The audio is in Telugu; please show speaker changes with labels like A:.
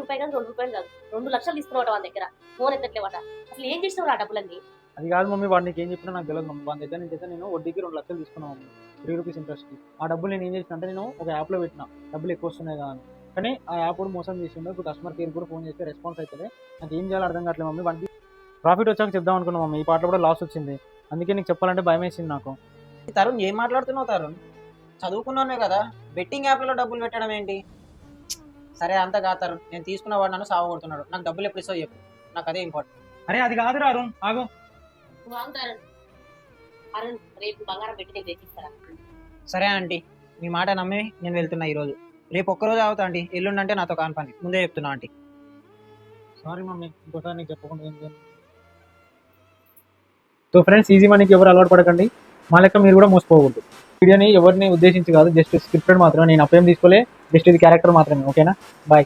A: రూపాయి కాదు 2 రూపాయలు కాదు 2 లక్షలు తీసుకున్నావట వాళ్ళ దగ్గర ఫోన్ ఎత్తట్లేవట. అసలు ఏం చేసినావు ఆ డబ్బులన్నీ?
B: అది కాదు మమ్మీ, వాడు నీకు ఏం చెప్పినా నాకు తెలియదు మమ్మీ. వాడి దగ్గర నుంచి అయితే నేను వడ్డీకి 2 లక్షలు తీసుకున్నాను మమ్మీ, 3 రూపీస్ ఇంట్రెస్ట్కి. ఆ డబ్బులు నేను ఏం చేసిన అంటే నేను ఒక యాప్లో పెట్టిన, డబ్బులు ఎక్కువ వస్తున్నాయి కదా అని. కానీ ఆ యాప్ కూడా మోసం చేసిండు. ఇప్పుడు కస్టమర్ కేర్ కూడా ఫోన్ చేస్తే రెస్పాన్స్ అవుతుంది. నాకు ఏం చేయాలో అర్థం కావట్లేదు మమ్మీ. వాడికి ప్రాఫిట్ వచ్చాక చెప్దాం అనుకున్నాం మమ్మీ, ఈ పాటలో కూడా లాస్ వచ్చింది. అందుకే నీకు చెప్పాలంటే భయం వేసింది నాకు.
C: తరుణ్ ఏం మాట్లాడుతున్నావు తరుణ్? చదువుకున్నానే కదా, బెట్టింగ్ యాప్లలో డబ్బులు పెట్టడం ఏంటి? సరే అంత కాదు తరుణ్, నేను తీసుకున్న వాడు నన్ను సావగొడుతున్నాడు. నాకు డబ్బులు ఎప్పుడు ఇస్తావు చెప్పు, నాకు అదే ఇంపార్టెంట్.
B: అరే అది కాదురా అరుణ్, ఆగు.
A: నువ్వు ఆగుతారు అరుణ్, రేపు బంగారం పెట్టి నేను తెచ్చిస్తారా?
C: సరే ఆంటీ, మీ మాట నమ్మి నేను వెళ్తున్నా ఈరోజు. రేపు ఒక్కరోజు అవుతా ఆంటీ, ఎల్లుండంటే నాతో కాని పని, ముందే చెప్తున్నా ఆంటీ.
B: సారీ మమ్మీ, ఇంకోసారి నీకు చెప్పకుండా ఏం చేయాలి. సో ఫ్రెండ్స్, ఈజీ మనీకి ఎవరు అలవాటు పడకండి, మా లెక్క మీరు కూడా మోసపోకూడదు. వీడియోని ఎవరిని ఉద్దేశించి కాదు, జస్ట్ స్క్రిప్టెడ్ మాత్రమే. నేను అప్పేం తీసుకోలే, జస్ట్ ఇది క్యారెక్టర్ మాత్రమే. ఓకేనా, బాయ్.